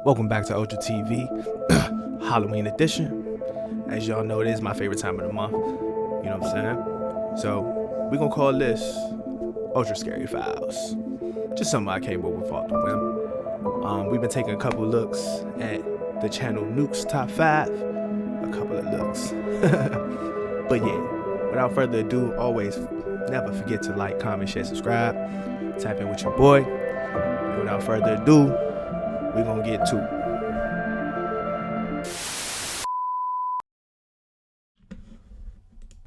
Welcome back to Ultra TV, Halloween edition. As y'all know, it is my favorite time of the month. You know what I'm saying? So we're gonna call this Ultra Scary Files. Just something I came up with off the whim. We've been taking a couple looks at the channel Nuke's top 5. A couple of looks. But yeah, without further ado, always never forget to like, comment, share, subscribe. Tap in with your boy. And without further ado, we're gonna get to it.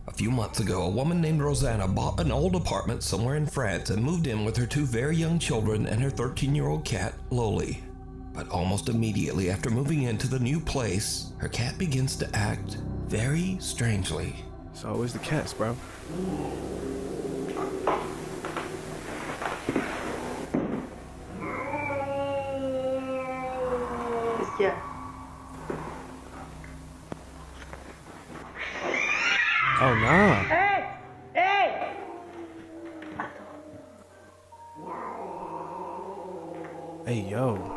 A few months ago, a woman named Rosanna bought an old apartment somewhere in France and moved in with her 2 very young children and her 13-year-old cat, Loli. But almost immediately after moving into the new place, her cat begins to act very strangely. It's always the cats, bro. Yeah. Oh nah. Hey! Hey! Hey yo.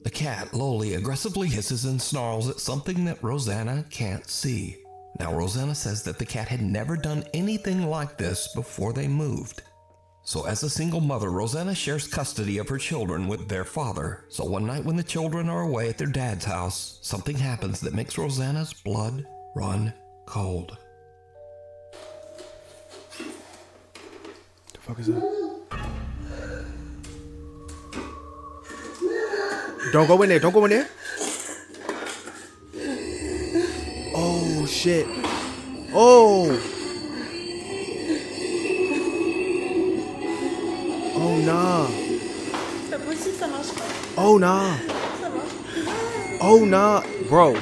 The cat, Loli, aggressively hisses and snarls at something that Rosanna can't see. Now, Rosanna says that the cat had never done anything like this before they moved. So as a single mother, Rosanna shares custody of her children with their father. So one night when the children are away at their dad's house, something happens that makes Rosanna's blood run cold. The fuck is that? Don't go in there. Don't go in there. Oh shit. Oh. Oh nah. Oh nah. Oh nah, bro.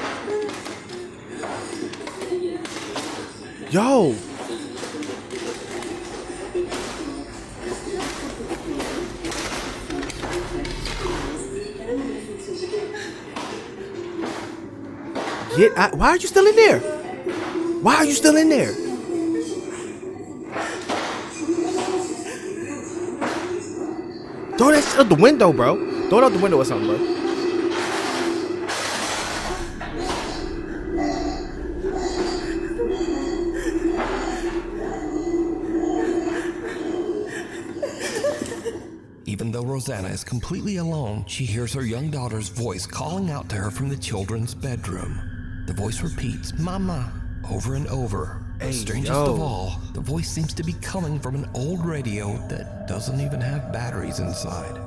Yo. Get out. Why are you still in there? Why are you still in there? Throw that shit out the window, bro. Throw it out the window or something, bro. Even though Rosanna is completely alone, she hears her young daughter's voice calling out to her from the children's bedroom. The voice repeats, "Mama," over and over. But strangest of all, the voice seems to be coming from an old radio that doesn't even have batteries inside.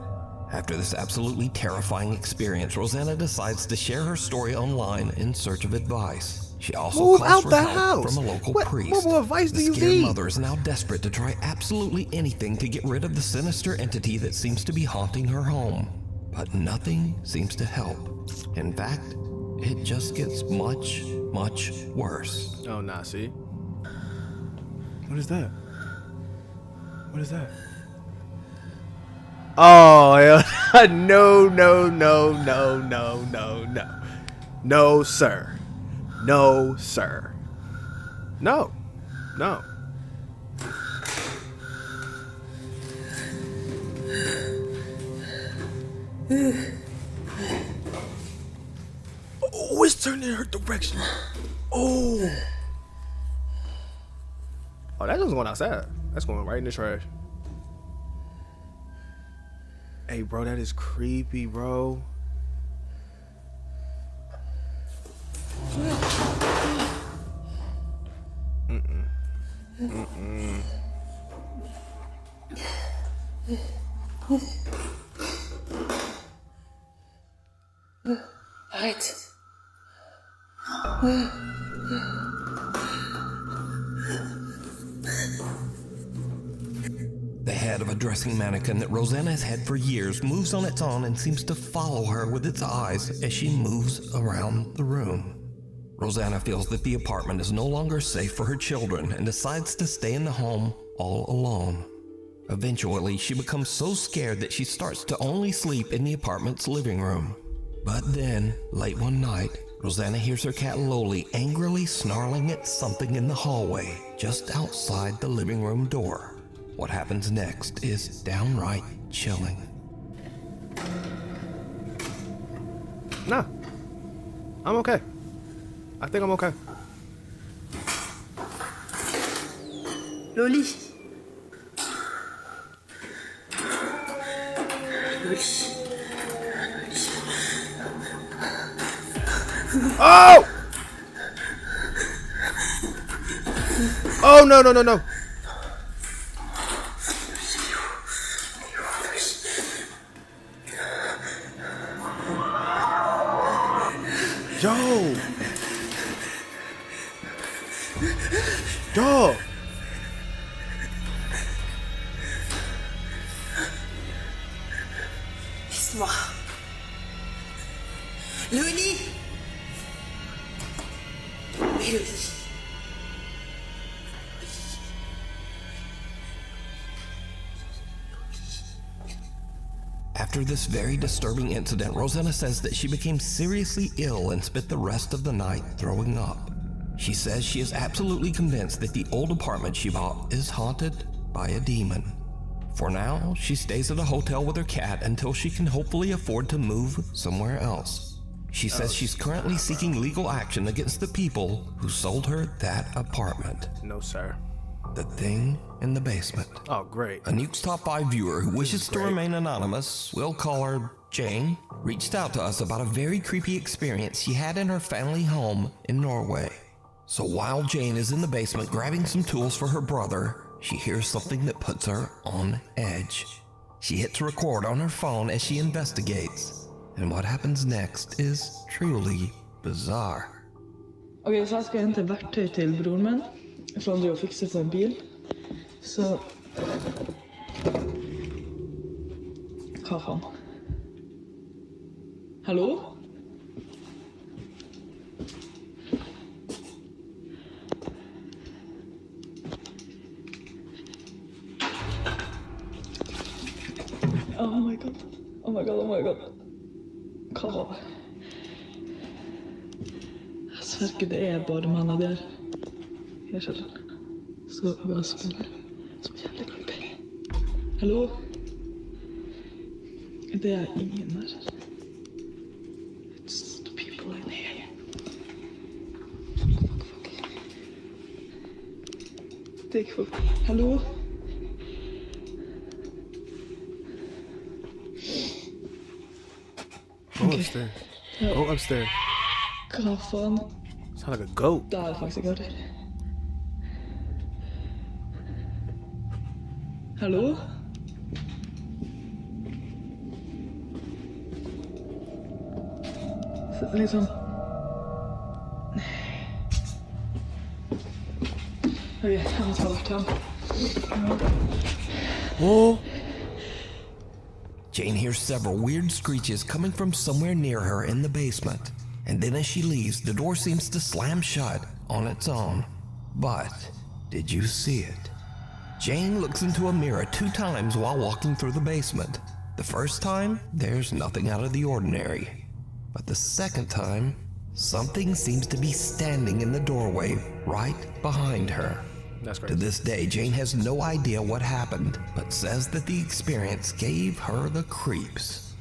After this absolutely terrifying experience, Rosanna decides to share her story online in search of advice. She also calls for help from a local priest. What more advice do you The scared need? mother is now desperate to try absolutely anything to get rid of the sinister entity that seems to be haunting her home. But nothing seems to help. In fact, it just gets much, much worse. Oh nah, see? What is that? What is that? Oh hell no, no, no, no, no, no, no. No, sir. No, sir. No. No. Oh, it's turning in her direction. Oh. Oh, that doesn't going outside. That's going right in the trash. Hey, bro, that is creepy, bro. Right. The head of a dressing mannequin that Rosanna has had for years moves on its own and seems to follow her with its eyes as she moves around the room. Rosanna feels that the apartment is no longer safe for her children and decides to stay in the home all alone. Eventually, she becomes so scared that she starts to only sleep in the apartment's living room. But then, late one night, Rosanna hears her cat Loli angrily snarling at something in the hallway just outside the living room door. What happens next is downright chilling. Nah. I'm okay. I think I'm okay. Loli. Loli. Oh! Oh, no, no, no, no. Yo. Yo. Laisse-moi. Loli. Oui, Loli. After this very disturbing incident, Rosanna says that she became seriously ill and spent the rest of the night throwing up. She says she is absolutely convinced that the old apartment she bought is haunted by a demon. For now, she stays at a hotel with her cat until she can hopefully afford to move somewhere else. She says she's currently seeking legal action against the people who sold her that apartment. No, sir. The thing in the basement. Oh, great. A Nuke's Top 5 viewer who wishes to remain anonymous, we'll call her Jane, reached out to us about a very creepy experience she had in her family home in Norway. So while Jane is in the basement grabbing some tools for her brother, she hears something that puts her on edge. She hits record on her phone as she investigates, and what happens next is truly bizarre. Okej, så här ska jag hämta verktyg till brodern min. Från det jag fixar på en bil. Så... Hva faen? Hallo? Oh my god. Oh my god, oh my god. Hva? Jeg sverger det er bare mannen der. Jeg skjønner. Så bare spiller. Som jævlig creepy. Hallo? Det er ingen der. It's the people in here. Fuck. Det er ikke folk. Hallo? Go upstairs. Go upstairs. Hva faen? Sound like a goat. Det er faktisk ikke hørt. Hallo? Liksom... Okej, jag måste ha varit hem. Oh. Jane hears several weird screeches coming from somewhere near her in the basement. And then as she leaves, the door seems to slam shut on its own. But did you see it? Jane looks into a mirror 2 times while walking through the basement. The first time, there's nothing out of the ordinary. But the second time, something seems to be standing in the doorway right behind her. That's To crazy. this day, Jane has no idea what happened, but says that the experience gave her the creeps.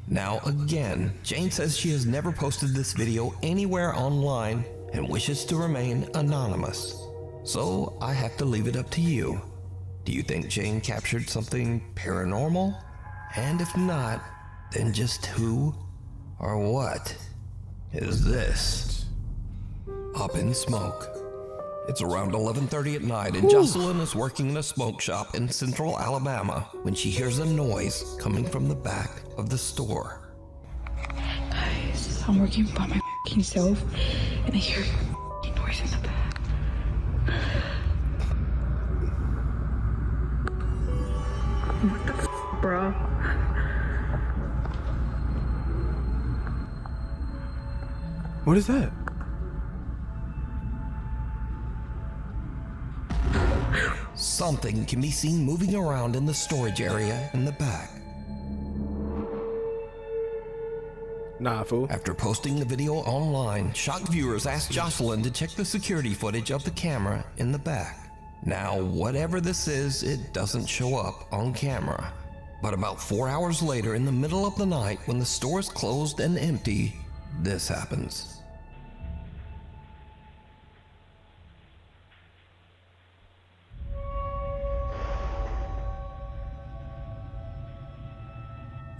Now again, Jane says she has never posted this video anywhere online and wishes to remain anonymous. So I have to leave it up to you. Do you think Jane captured something paranormal? And if not, then just who or what is this? Up in Smoke. It's around 11:30 at night and Jocelyn is working in a smoke shop in central Alabama when she hears a noise coming from the back of the store. Guys, I'm working by my f***ing self and I hear a noise in the back. What the f***, bro? What is that? Something can be seen moving around in the storage area in the back. Nah, fool. After posting the video online, shocked viewers asked Jocelyn to check the security footage of the camera in the back. Now, whatever this is, it doesn't show up on camera. But about 4 hours later, in the middle of the night, when the store is closed and empty, this happens.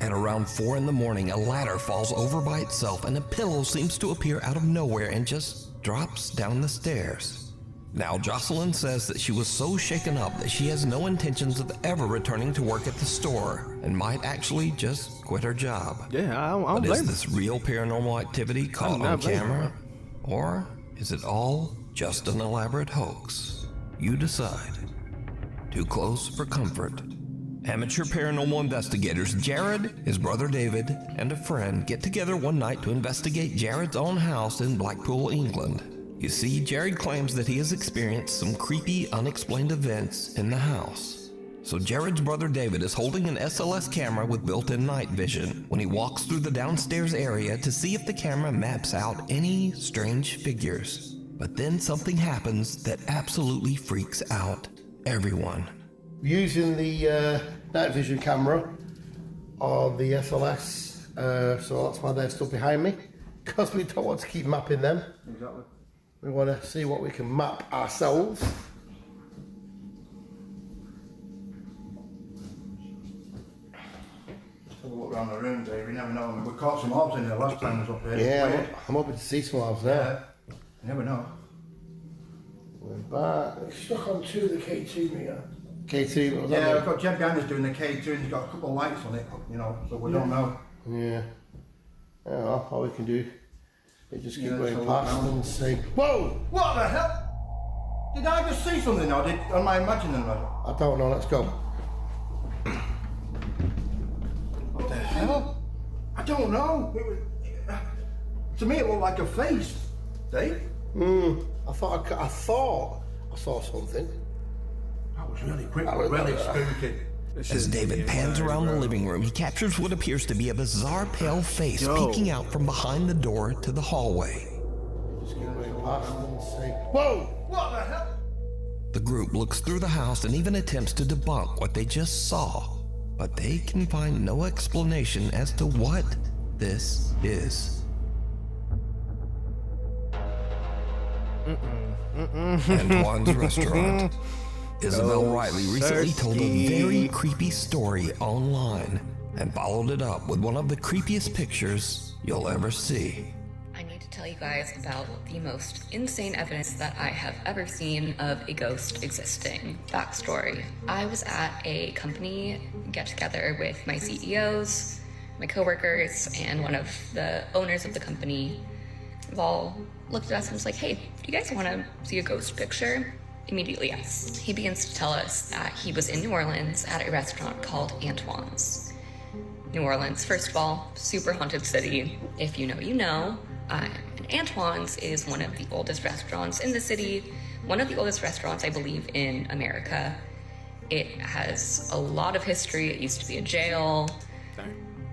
At around 4 in the morning, a ladder falls over by itself and a pillow seems to appear out of nowhere and just drops down the stairs. Now, Jocelyn says that she was so shaken up that she has no intentions of ever returning to work at the store and might actually just quit her job. Yeah, I don't But blame is her. this real paranormal activity caught not on blaming camera? her. Or is it all just an elaborate hoax? You decide. Too close for comfort. Amateur paranormal investigators Jared, his brother David, and a friend get together one night to investigate Jared's own house in Blackpool, England. You see, Jared claims that he has experienced some creepy, unexplained events in the house. So Jared's brother David is holding an SLS camera with built-in night vision when he walks through the downstairs area to see if the camera maps out any strange figures. But then something happens that absolutely freaks out everyone. Using the night vision camera on the SLS, so that's why they're still behind me, because we don't want to keep mapping them. Exactly. We want to see what we can map ourselves. Have a look around the room, Dave. You never know. We caught some orbs in here last time I was up here. Yeah, I'm hoping to see some of now. Yeah. You never know. We're back. It's stuck on two of the K2 meter. K2, what was Yeah, that? we've got Jeb behind us doing the K2 and he's got a couple of lights on it, you know, so we don't know. Yeah. Yeah, all we can do is just keep Yeah, going so past look now. and say, whoa! What the hell? Did I just see something or am I imagining that? I don't know, let's go. What the hell? I don't know. To me it looked like a face, Dave. I thought I saw something. That was really quick, That was- really spooky. As David pans around the living room, he captures what appears to be a bizarre pale face peeking out from behind the door to the hallway. Just keep going past and say, whoa! What the hell? The group looks through the house and even attempts to debunk what they just saw, but they can find no explanation as to what this is. Antoine's Restaurant. Isabel Riley recently told a very creepy story online and followed it up with one of the creepiest pictures you'll ever see. I need to tell you guys about the most insane evidence that I have ever seen of a ghost existing. Backstory. I was at a company get-together with my CEOs, my coworkers, and one of the owners of the company. They've all looked at us and was like, hey, do you guys want to see a ghost picture? Immediately, yes. He begins to tell us that he was in New Orleans at a restaurant called Antoine's. New Orleans, first of all, super haunted city. If you know, you know. And Antoine's is one of the oldest restaurants in the city, one of the oldest restaurants, I believe, in America. It has a lot of history. It used to be a jail.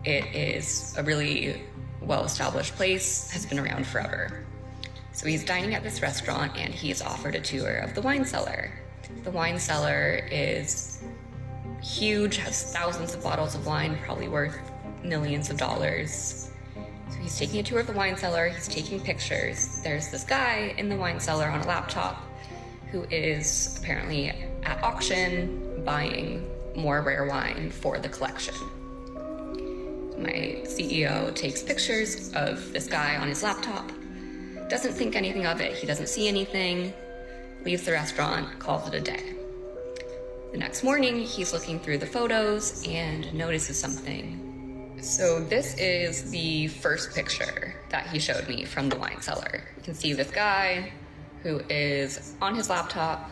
It is a really well-established place, has been around forever. So he's dining at this restaurant and he's offered a tour of the wine cellar. The wine cellar is huge, has thousands of bottles of wine, probably worth millions of dollars. So he's taking a tour of the wine cellar, he's taking pictures. There's this guy in the wine cellar on a laptop who is apparently at auction buying more rare wine for the collection. My CEO takes pictures of this guy on his laptop, doesn't think anything of it, he doesn't see anything, leaves the restaurant, calls it a day. The next morning, he's looking through the photos and notices something. So this is the first picture that he showed me from the wine cellar. You can see this guy who is on his laptop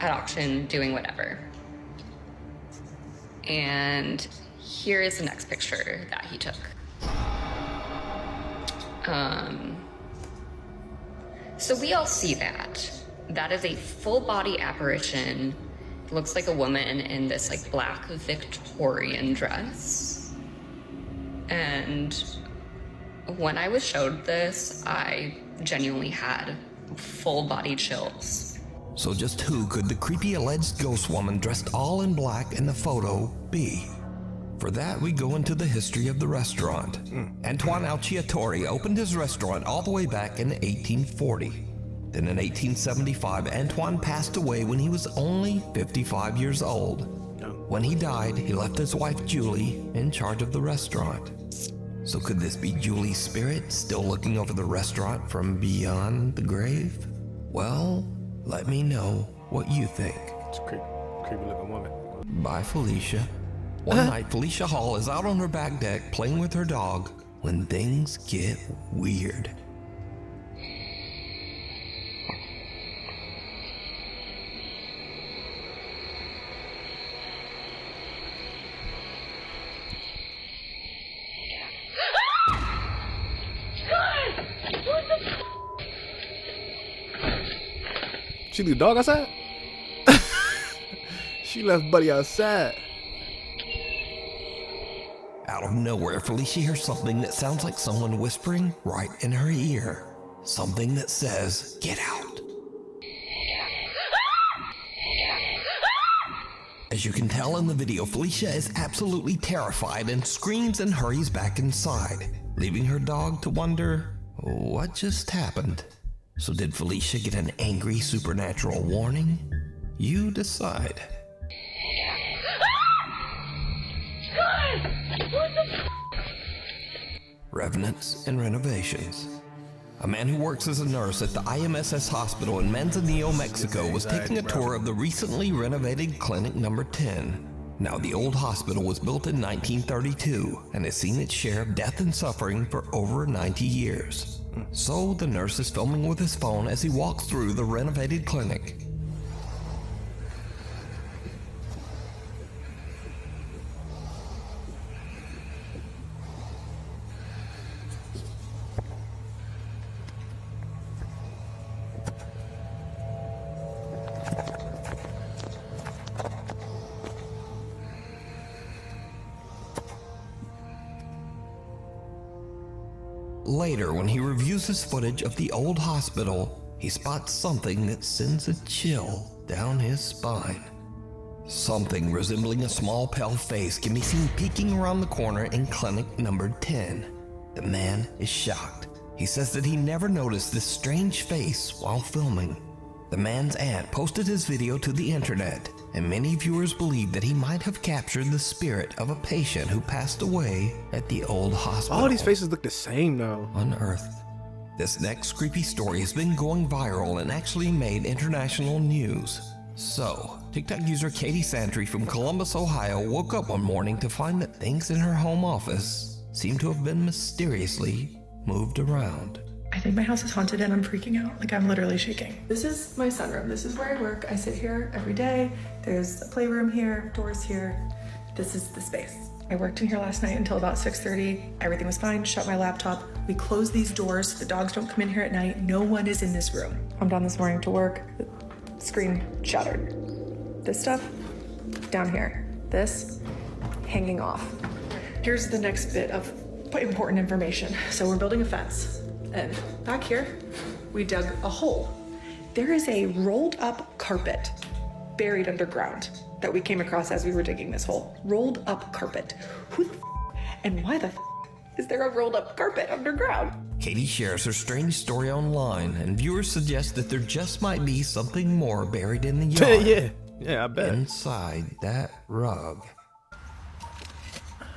at auction doing whatever. And here is the next picture that he took. So we all see that. That is a full body apparition. It looks like a woman in this like black Victorian dress. And when I was showed this, I genuinely had full body chills. So just who could the creepy alleged ghost woman dressed all in black in the photo be? For that, we go into the history of the restaurant. Antoine Alciatore opened his restaurant all the way back in 1840. Then in 1875, Antoine passed away when he was only 55 years old. When he died, he left his wife Julie in charge of the restaurant. So could this be Julie's spirit still looking over the restaurant from beyond the grave? Well, let me know what you think. It's a creepy looking woman. Bye, Felicia. One night, Felicia Hall is out on her back deck playing with her dog when things get weird. She leave the dog outside? She left Buddy outside. Out of nowhere, Felicia hears something that sounds like someone whispering right in her ear. Something that says, "Get out." As you can tell in the video, Felicia is absolutely terrified and screams and hurries back inside, leaving her dog to wonder what just happened. So did Felicia get an angry supernatural warning? You decide. Revenants and renovations. A man who works as a nurse at the IMSS hospital in Manzanillo, Mexico was taking a tour of the recently renovated Clinic Number 10. Now, the old hospital was built in 1932 and has seen its share of death and suffering for over 90 years. So the nurse is filming with his phone as he walks through the renovated clinic. Later, when he reviews his footage of the old hospital, he spots something that sends a chill down his spine. Something resembling a small pale face can be seen peeking around the corner in Clinic Number 10. The man is shocked. He says that he never noticed this strange face while filming. The man's aunt posted his video to the internet, and many viewers believe that he might have captured the spirit of a patient who passed away at the old hospital. All these faces look the same though. Unearthed. This next creepy story has been going viral and actually made international news. So, TikTok user Katie Santry from Columbus, Ohio woke up one morning to find that things in her home office seem to have been mysteriously moved around. I think my house is haunted and I'm freaking out. Like, I'm literally shaking. This is my sunroom. This is where I work. I sit here every day. There's a playroom here, doors here. This is the space. I worked in here last night until about 6:30. Everything was fine. Shut my laptop. We close these doors so the dogs don't come in here at night. No one is in this room. I'm down this morning to work. The screen shattered. This stuff down here. This hanging off. Here's the next bit of important information. So we're building a fence. And back here, we dug a hole. There is a rolled up carpet buried underground that we came across as we were digging this hole. Rolled up carpet. Who the and why the is there a rolled up carpet underground? Katie shares her strange story online, and viewers suggest that there just might be something more buried in the yard. Yeah, I bet. Inside that rug.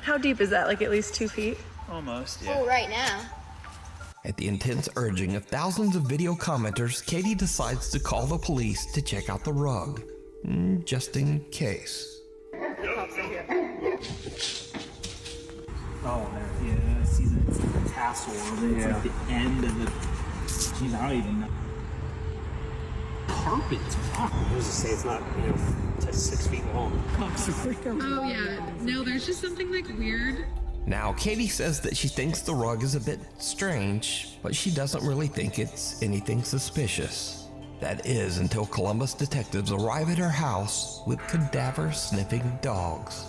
How deep is that? Like at least 2 feet? Almost, yeah. Oh, right now. At the intense urging of thousands of video commenters, Katie decides to call the police to check out the rug, just in case. Oh, there, yeah, I see that. It's like a tassel of it. It's like the end of the. Geez, I don't even know. Carpet. Wow. I was to say it's not, 6 feet long. Oh yeah, no, there's just something like weird. Now, Katie says that she thinks the rug is a bit strange, but she doesn't really think it's anything suspicious. That is until Columbus detectives arrive at her house with cadaver-sniffing dogs.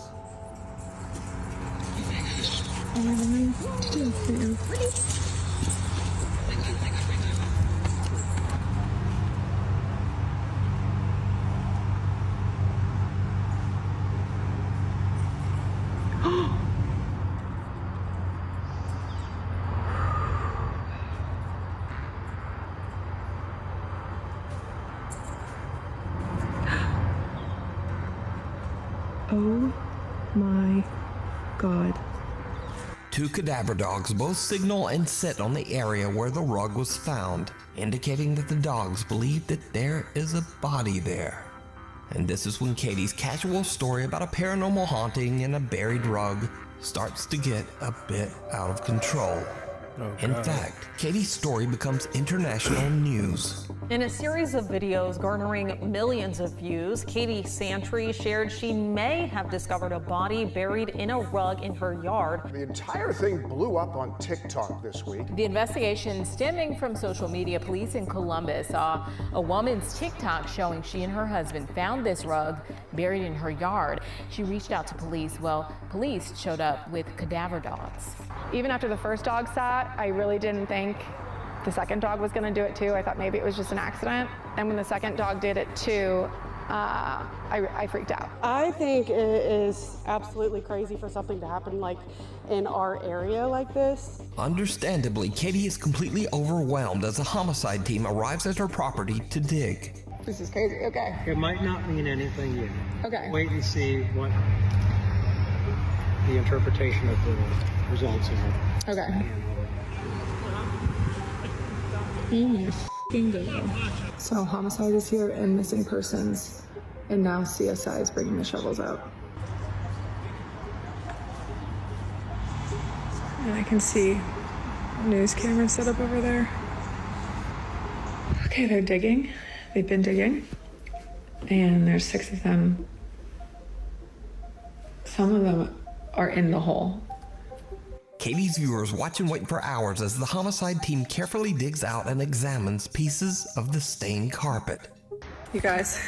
Oh my God. 2 cadaver dogs both signal and sit on the area where the rug was found, indicating that the dogs believe that there is a body there. And this is when Katie's casual story about a paranormal haunting and a buried rug starts to get a bit out of control. In fact, Katie's story becomes international news. In a series of videos garnering millions of views, Katie Santry shared she may have discovered a body buried in a rug in her yard. The entire thing blew up on TikTok this week. The investigation stemming from social media. Police in Columbus saw a woman's TikTok showing she and her husband found this rug buried in her yard. She reached out to police. Well, police showed up with cadaver dogs. Even after the first dog sat, I really didn't think the second dog was going to do it too. I thought maybe it was just an accident. And when the second dog did it too, I freaked out. I think it is absolutely crazy for something to happen like in our area like this. Understandably, Katie is completely overwhelmed as a homicide team arrives at her property to dig. This is crazy. Okay. It might not mean anything yet. Okay. Wait and see what the interpretation of the results are. Okay. So homicide is here and missing persons, and now CSI is bringing the shovels out. And I can see a news camera set up over there. Okay, they're digging. They've been digging, and there's 6 of them. Some of them are in the hole. Katie's viewers watch and wait for hours as the homicide team carefully digs out and examines pieces of the stained carpet. You guys,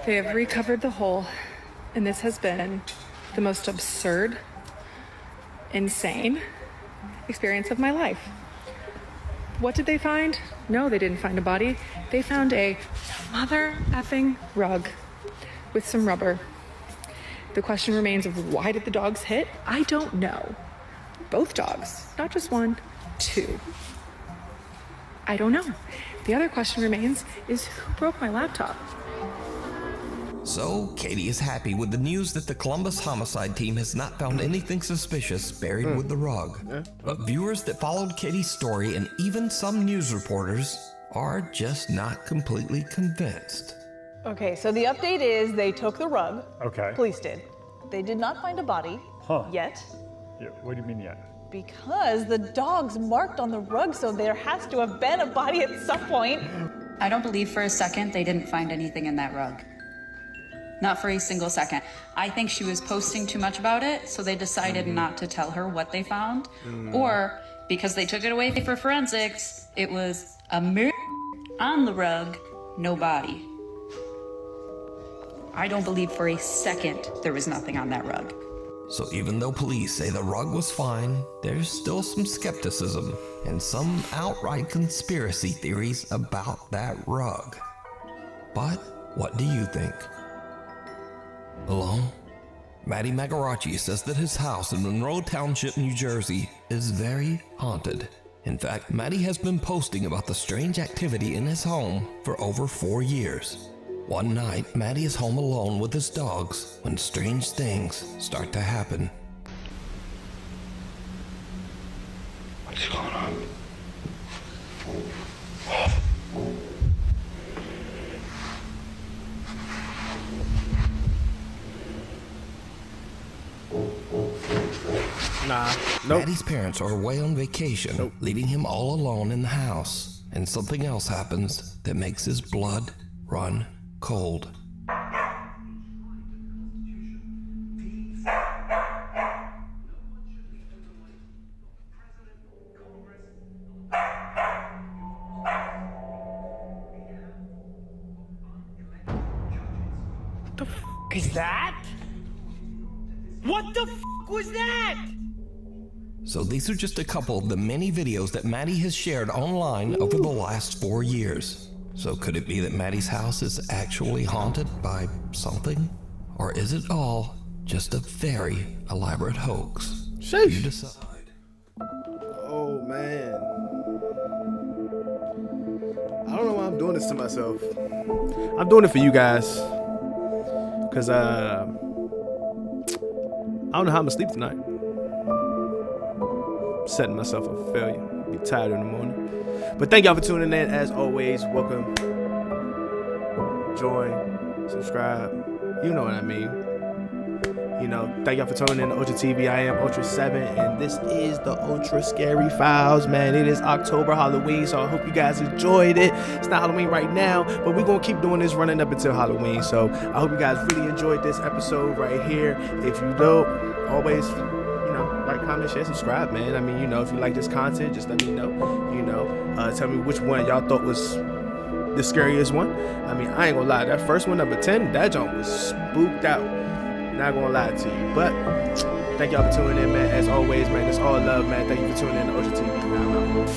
they have recovered the hole, and this has been the most absurd, insane experience of my life. What did they find? No, they didn't find a body. They found a mother effing rug with some rubber. The question remains of why did the dogs hit? I don't know. Both dogs, not just 1, 2. I don't know. The other question remains is who broke my laptop? So, Katie is happy with the news that the Columbus homicide team has not found anything suspicious buried with the rug. But viewers that followed Katie's story and even some news reporters are just not completely convinced. Okay, so the update is they took the rug. Okay. Police did. They did not find a body yet. Yeah, what do you mean yet? Because the dogs marked on the rug, so there has to have been a body at some point. I don't believe for a second they didn't find anything in that rug. Not for a single second. I think she was posting too much about it, so they decided not to tell her what they found. Or because they took it away for forensics, it was a mirror on the rug, no body. I don't believe for a second there was nothing on that rug. So even though police say the rug was fine, there's still some skepticism and some outright conspiracy theories about that rug. But what do you think? Hello? Matty Magarachi says that his house in Monroe Township, New Jersey is very haunted. In fact, Matty has been posting about the strange activity in his home for over 4 years. One night, Matty is home alone with his dogs when strange things start to happen. What's going on? Nah, nope. Matty's parents are away on vacation, leaving him all alone in the house. And something else happens that makes his blood run cold. What the f is that? What the f was that? So these are just a couple of the many videos that Matty has shared online over the last 4 years. So could it be that Matty's house is actually haunted by something? Or is it all just a very elaborate hoax? Sheesh. You decide. Oh man. I don't know why I'm doing this to myself. I'm doing it for you guys. Cause I don't know how I'm gonna sleep tonight. Setting myself up for failure. Be tired in the morning. But thank y'all for tuning in. As always, welcome. Join, subscribe. You know what I mean. You know, thank y'all for tuning in to Ultra TV. I am ULTRAA7, and this is the Ultra Scary Files, man. It is October, Halloween, so I hope you guys enjoyed it. It's not Halloween right now, but we're going to keep doing this running up until Halloween. So I hope you guys really enjoyed this episode right here. If you do, always, you know, like, comment, share, subscribe, man. I mean, you know, if you like this content, just let me know. You know, tell me which one y'all thought was the scariest one. I mean, I ain't gonna lie, that first one, number 10, that junk was spooked out. Not gonna lie to you, but thank y'all for tuning in, man. As always, man, it's all love, man. Thank you for tuning in to Ultra TV. I'm out.